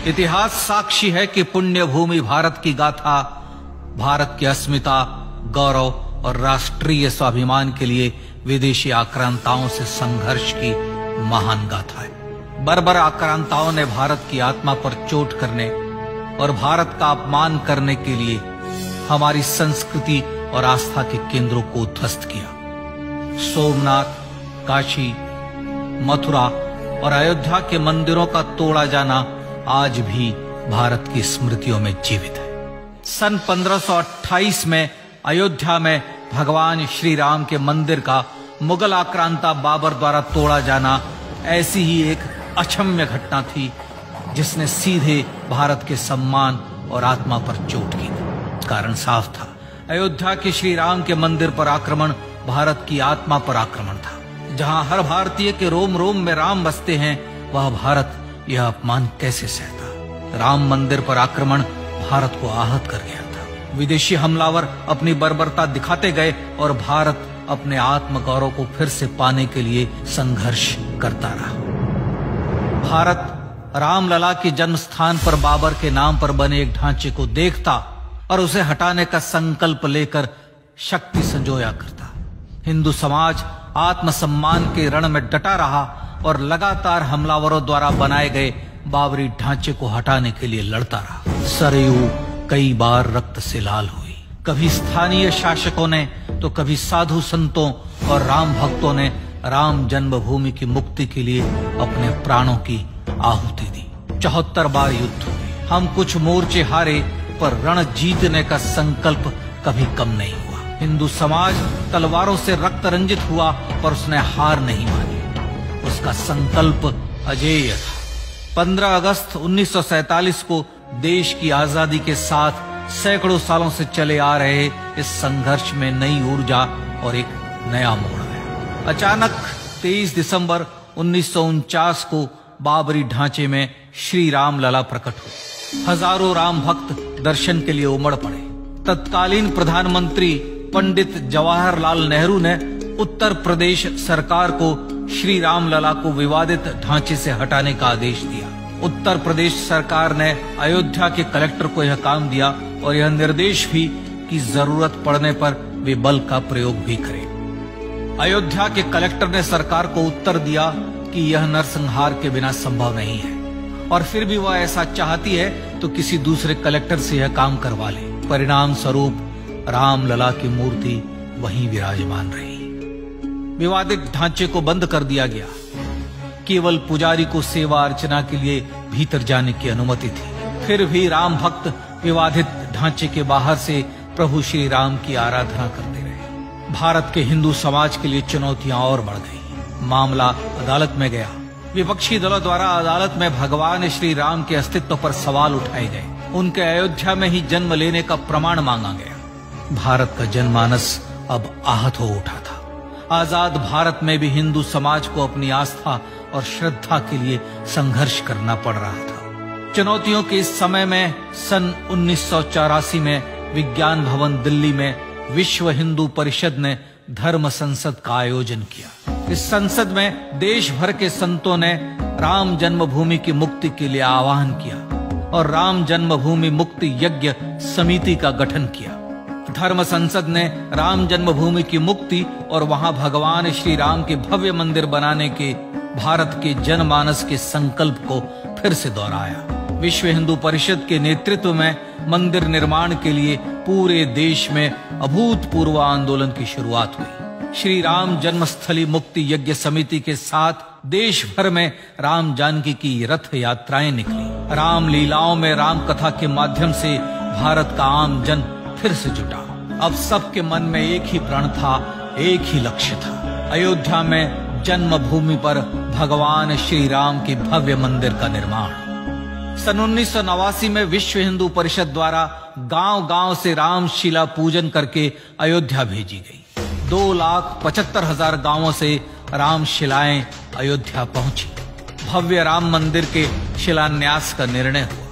इतिहास साक्षी है कि पुण्य भूमि भारत की गाथा भारत की अस्मिता, गौरव और राष्ट्रीय स्वाभिमान के लिए विदेशी आक्रांताओं से संघर्ष की महान गाथा है। बर्बर आक्रांताओं ने भारत की आत्मा पर चोट करने और भारत का अपमान करने के लिए हमारी संस्कृति और आस्था के केंद्रों को उद्ध्वस्त किया। सोमनाथ, काशी, मथुरा और अयोध्या के मंदिरों का तोड़ा जाना आज भी भारत की स्मृतियों में जीवित है। सन 1528 में अयोध्या में भगवान श्री राम के मंदिर का मुगल आक्रांता बाबर द्वारा तोड़ा जाना ऐसी ही एक अक्षम्य घटना थी जिसने सीधे भारत के सम्मान और आत्मा पर चोट की। कारण साफ था, अयोध्या के श्री राम के मंदिर पर आक्रमण भारत की आत्मा पर आक्रमण था। जहां हर भारतीय के रोम रोम में राम बसते हैं, वह भारत यह अपमान कैसे सहता। राम मंदिर पर आक्रमण भारत को आहत कर गया था। विदेशी हमलावर अपनी बर्बरता दिखाते गए और भारत अपने आत्मगौरव को फिर से पाने के लिए संघर्ष करता रहा। भारत रामलला के जन्म स्थान पर बाबर के नाम पर बने एक ढांचे को देखता और उसे हटाने का संकल्प लेकर शक्ति संजोया करता। हिंदू समाज आत्मसम्मान के रण में डटा रहा और लगातार हमलावरों द्वारा बनाए गए बाबरी ढांचे को हटाने के लिए लड़ता रहा। सरयू कई बार रक्त से लाल हुई। कभी स्थानीय शासकों ने तो कभी साधु संतों और राम भक्तों ने राम जन्मभूमि की मुक्ति के लिए अपने प्राणों की आहुति दी। 74 बार युद्ध हुए। हम कुछ मोर्चे हारे, पर रण जीतने का संकल्प कभी कम नहीं हुआ। हिंदू समाज तलवारों से रक्त रंजित हुआ, पर उसने हार नहीं मानी। उसका संकल्प अजेय था। 15 अगस्त 1947 को देश की आजादी के साथ सैकड़ों सालों से चले आ रहे इस संघर्ष में नई ऊर्जा और एक नया मोड़ आया। अचानक 23 दिसंबर 1949 को बाबरी ढांचे में श्री राम लला प्रकट हुए। हजारों राम भक्त दर्शन के लिए उमड़ पड़े। तत्कालीन प्रधानमंत्री पंडित जवाहरलाल नेहरू ने उत्तर प्रदेश सरकार को श्री राम लला को विवादित ढांचे से हटाने का आदेश दिया। उत्तर प्रदेश सरकार ने अयोध्या के कलेक्टर को यह काम दिया और यह निर्देश भी कि जरूरत पड़ने पर वे बल का प्रयोग भी करें। अयोध्या के कलेक्टर ने सरकार को उत्तर दिया कि यह नरसंहार के बिना संभव नहीं है, और फिर भी वह ऐसा चाहती है तो किसी दूसरे कलेक्टर से यह काम करवा ले। परिणाम स्वरूप रामलला की मूर्ति वहीं विराजमान रही। विवादित ढांचे को बंद कर दिया गया। केवल पुजारी को सेवा अर्चना के लिए भीतर जाने की अनुमति थी। फिर भी राम भक्त विवादित ढांचे के बाहर से प्रभु श्री राम की आराधना करते रहे। भारत के हिंदू समाज के लिए चुनौतियां और बढ़ गई। मामला अदालत में गया। विपक्षी दलों द्वारा अदालत में भगवान श्री राम के अस्तित्व पर सवाल उठाए गए। उनके अयोध्या में ही जन्म लेने का प्रमाण मांगा गया। भारत का जनमानस अब आहत हो उठा था। आजाद भारत में भी हिंदू समाज को अपनी आस्था और श्रद्धा के लिए संघर्ष करना पड़ रहा था। चुनौतियों के इस समय में सन 1984 में विज्ञान भवन दिल्ली में विश्व हिंदू परिषद ने धर्म संसद का आयोजन किया। इस संसद में देश भर के संतों ने राम जन्मभूमि की मुक्ति के लिए आह्वान किया और राम जन्मभूमि मुक्ति यज्ञ समिति का गठन किया। धर्म संसद ने राम जन्मभूमि की मुक्ति और वहां भगवान श्री राम के भव्य मंदिर बनाने के भारत के जनमानस के संकल्प को फिर से दोहराया। विश्व हिंदू परिषद के नेतृत्व में मंदिर निर्माण के लिए पूरे देश में अभूतपूर्व आंदोलन की शुरुआत हुई। श्री राम जन्मस्थली मुक्ति यज्ञ समिति के साथ देश भर में राम जानकी की रथ यात्राएं निकली। राम लीलाओं में राम कथा के माध्यम से भारत का आम जन फिर से जुटा। अब सबके मन में एक ही प्रण था, एक ही लक्ष्य था। अयोध्या में जन्मभूमि पर भगवान श्री राम के भव्य मंदिर का निर्माण। सन 1989 में विश्व हिंदू परिषद द्वारा गांव-गांव से रामशिला पूजन करके अयोध्या भेजी गई। 2,75,000 गांवों से रामशिलाएं अयोध्या पहुंची। भव्य राम मंदिर के शिलान्यास का निर्णय हुआ।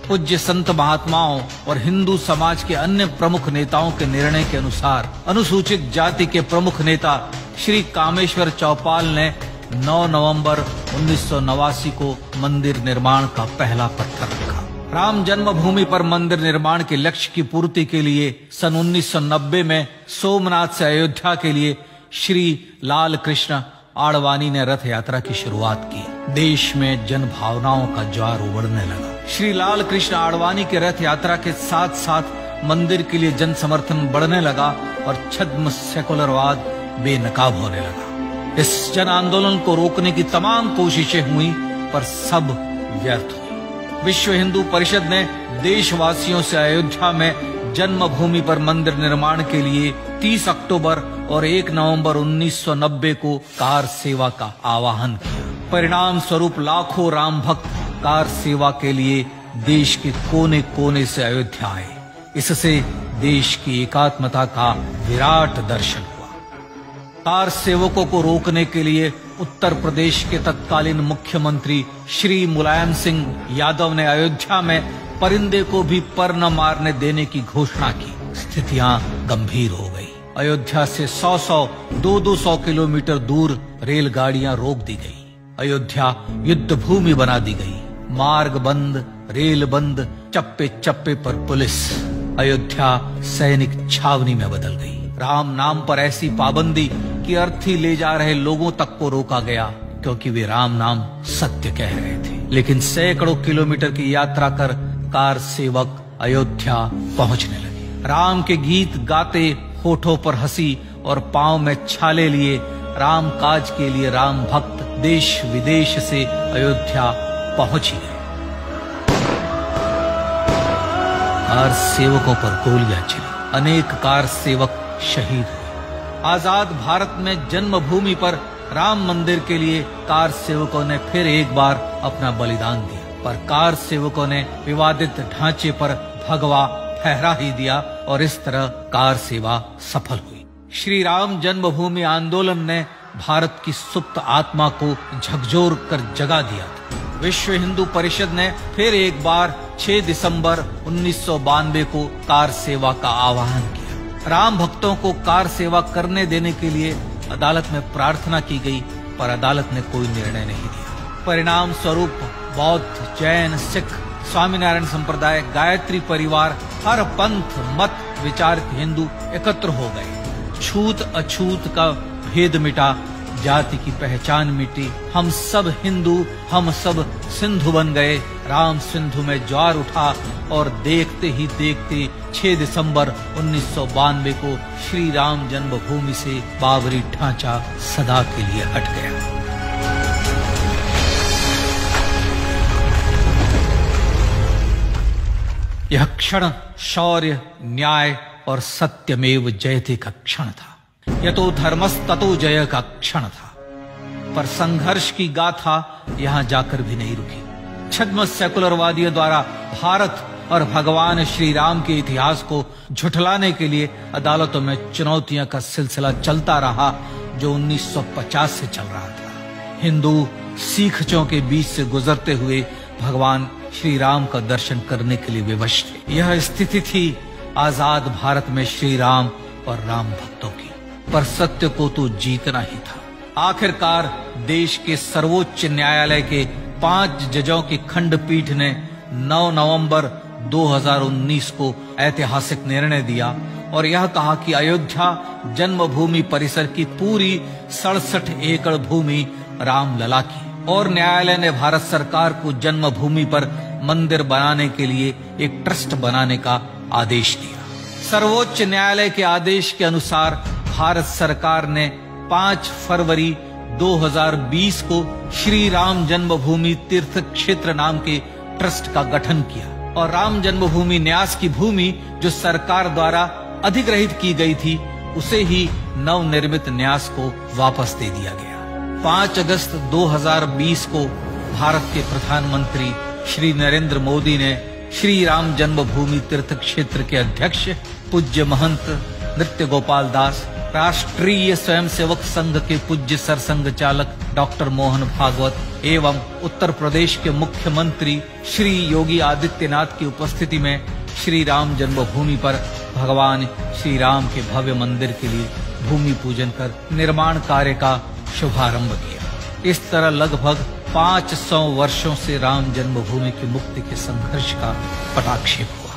पूज्य संत महात्माओं और हिंदू समाज के अन्य प्रमुख नेताओं के निर्णय के अनुसार अनुसूचित जाति के प्रमुख नेता श्री कामेश्वर चौपाल ने 9 नवंबर 1989 को मंदिर निर्माण का पहला पत्थर रखा। राम जन्मभूमि पर मंदिर निर्माण के लक्ष्य की पूर्ति के लिए सन 1990 में सोमनाथ से अयोध्या के लिए श्री लाल कृष्ण आडवाणी ने रथ यात्रा की शुरुआत की। देश में जन भावनाओं का ज्वार उमड़ने लगा। श्री लाल कृष्ण आडवाणी के रथ यात्रा के साथ साथ मंदिर के लिए जन समर्थन बढ़ने लगा और छद्म सेकुलरवाद बेनकाब होने लगा। इस जन आंदोलन को रोकने की तमाम कोशिशें हुई पर सब व्यर्थ हुई। विश्व हिंदू परिषद ने देशवासियों से अयोध्या में जन्मभूमि पर मंदिर निर्माण के लिए 30 अक्टूबर और 1 नवंबर 1990 को कार सेवा का आह्वान किया। परिणाम स्वरूप लाखों राम भक्त कार सेवा के लिए देश के कोने कोने से अयोध्या आए। इससे देश की एकात्मता का विराट दर्शन हुआ। कार सेवकों को रोकने के लिए उत्तर प्रदेश के तत्कालीन मुख्यमंत्री श्री मुलायम सिंह यादव ने अयोध्या में परिंदे को भी पर न मारने देने की घोषणा की। स्थितियां गंभीर हो गई। अयोध्या से 200 किलोमीटर दूर रेलगाड़ियां रोक दी गई। अयोध्या युद्ध भूमि बना दी गई। मार्ग बंद, रेल बंद, चप्पे चप्पे पर पुलिस। अयोध्या सैनिक छावनी में बदल गई। राम नाम पर ऐसी पाबंदी कि अर्थी ले जा रहे लोगों तक को रोका गया क्योंकि वे राम नाम सत्य कह रहे थे। लेकिन सैकड़ों किलोमीटर की यात्रा कर कार सेवक अयोध्या पहुंचने लगे। राम के गीत गाते, होठों पर हंसी और पांव में छाले लिए राम काज के लिए राम भक्त देश विदेश से अयोध्या पहुंच ही गए। कार सेवकों पर गोलियां चली। अनेक कार सेवक शहीद हुए। आजाद भारत में जन्मभूमि पर राम मंदिर के लिए कार सेवकों ने फिर एक बार अपना बलिदान दिया, पर कार सेवकों ने विवादित ढांचे पर भगवा फहरा ही दिया और इस तरह कार सेवा सफल हुई। श्री राम जन्मभूमि आंदोलन ने भारत की सुप्त आत्मा को झकझोर कर जगा दिया था। विश्व हिंदू परिषद ने फिर एक बार 6 दिसंबर 1992 को कार सेवा का आह्वान किया। राम भक्तों को कार सेवा करने देने के लिए अदालत में प्रार्थना की गई, पर अदालत ने कोई निर्णय नहीं दिया। परिणाम स्वरूप बौद्ध, जैन, सिख, स्वामीनारायण संप्रदाय, गायत्री परिवार, हर पंथ मत विचार के हिंदू एकत्र हो गए। छूत अछूत का भेद मिटा, जाति की पहचान मिटी। हम सब हिंदू, हम सब सिंधु बन गए। राम सिंधु में ज्वार उठा और देखते ही देखते 6 दिसंबर 1992 को श्री राम जन्मभूमि से बाबरी ढांचा सदा के लिए हट गया। यह क्षण शौर्य, न्याय और सत्यमेव जयते का क्षण था। यतो धर्मस्ततो जय का क्षण था। पर संघर्ष की गाथा यहां जाकर भी नहीं रुकी। छद्म सेकुलरवादियों द्वारा भारत और भगवान श्री राम के इतिहास को झुठलाने के लिए अदालतों में चुनौतियों का सिलसिला चलता रहा, जो 1950 से चल रहा था। हिंदू सिखों के बीच से गुजरते हुए भगवान श्री राम का दर्शन करने के लिए विवश थे। यह स्थिति थी आजाद भारत में श्री राम और राम भक्तों की। पर सत्य को तो जीतना ही था। आखिरकार देश के सर्वोच्च न्यायालय के 5 जजों की खंडपीठ ने 9 नवंबर 2019 को ऐतिहासिक निर्णय दिया और यह कहा कि अयोध्या जन्मभूमि परिसर की पूरी 67 एकड़ भूमि रामलला की, और न्यायालय ने भारत सरकार को जन्मभूमि पर मंदिर बनाने के लिए एक ट्रस्ट बनाने का आदेश दिया। सर्वोच्च न्यायालय के आदेश के अनुसार भारत सरकार ने 5 फरवरी 2020 को श्री राम जन्मभूमि तीर्थ क्षेत्र नाम के ट्रस्ट का गठन किया और राम जन्मभूमि न्यास की भूमि जो सरकार द्वारा अधिग्रहित की गई थी उसे ही नवनिर्मित न्यास को वापस दे दिया गया। 5 अगस्त 2020 को भारत के प्रधानमंत्री श्री नरेंद्र मोदी ने श्री राम जन्मभूमि तीर्थ क्षेत्र के अध्यक्ष पूज्य महंत नृत्य गोपाल दास, राष्ट्रीय स्वयंसेवक संघ के पूज्य सरसंघ चालक डॉक्टर मोहन भागवत एवं उत्तर प्रदेश के मुख्यमंत्री श्री योगी आदित्यनाथ की उपस्थिति में श्री राम जन्मभूमि पर भगवान श्री राम के भव्य मंदिर के लिए भूमि पूजन कर निर्माण कार्य का शुभारंभ किया। इस तरह लगभग 500 वर्षों से राम जन्मभूमि की मुक्ति के संघर्ष का पटाक्षेप हुआ।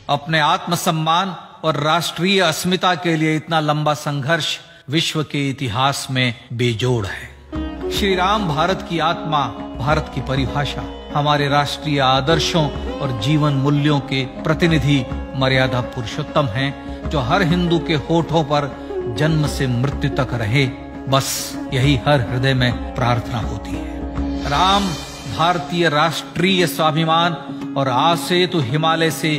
अपने आत्मसम्मान और राष्ट्रीय अस्मिता के लिए इतना लंबा संघर्ष विश्व के इतिहास में बेजोड़ है। श्री राम भारत की आत्मा, भारत की परिभाषा, हमारे राष्ट्रीय आदर्शों और जीवन मूल्यों के प्रतिनिधि मर्यादा पुरुषोत्तम हैं, जो हर हिंदू के होठों पर जन्म से मृत्यु तक रहे, बस यही हर हृदय में प्रार्थना होती है। राम भारतीय राष्ट्रीय स्वाभिमान और आसेतु हिमालय से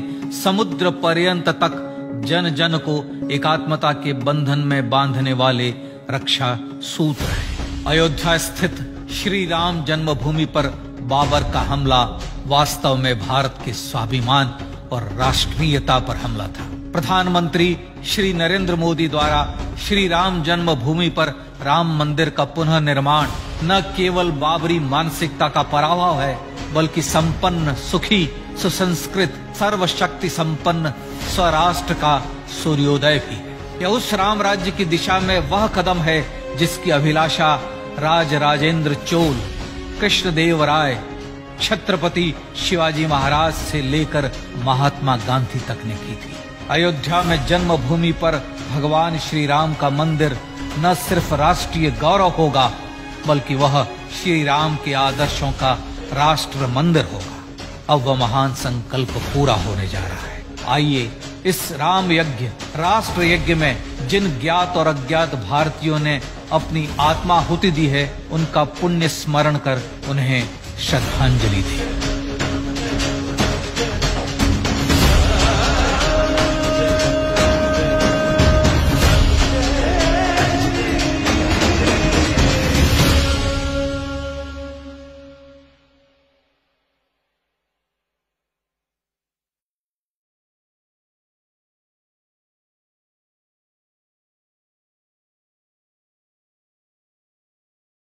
समुद्र पर्यंत तक जन जन को एकात्मता के बंधन में बांधने वाले रक्षा सूत्र है। अयोध्या स्थित श्री राम जन्मभूमि पर बाबर का हमला वास्तव में भारत के स्वाभिमान और राष्ट्रीयता पर हमला था। प्रधानमंत्री श्री नरेंद्र मोदी द्वारा श्री राम जन्मभूमि पर राम मंदिर का पुनः निर्माण न केवल बाबरी मानसिकता का पराभव है, बल्कि संपन्न, सुखी, सुसंस्कृत, सर्वशक्ति संपन्न स्वराष्ट्र का सूर्योदय भी है। यह उस राम राज्य की दिशा में वह कदम है जिसकी अभिलाषा राजराजेंद्र चोल, कृष्णदेव राय, छत्रपति शिवाजी महाराज से लेकर महात्मा गांधी तक ने की थी। अयोध्या में जन्मभूमि पर भगवान श्री राम का मंदिर न सिर्फ राष्ट्रीय गौरव होगा, बल्कि वह श्री राम के आदर्शों का राष्ट्र मंदिर होगा। अब वह महान संकल्प पूरा होने जा रहा है। आइए इस राम यज्ञ, राष्ट्र यज्ञ में जिन ज्ञात और अज्ञात भारतीयों ने अपनी आत्माहुति दी है, उनका पुण्य स्मरण कर उन्हें श्रद्धांजलि दी।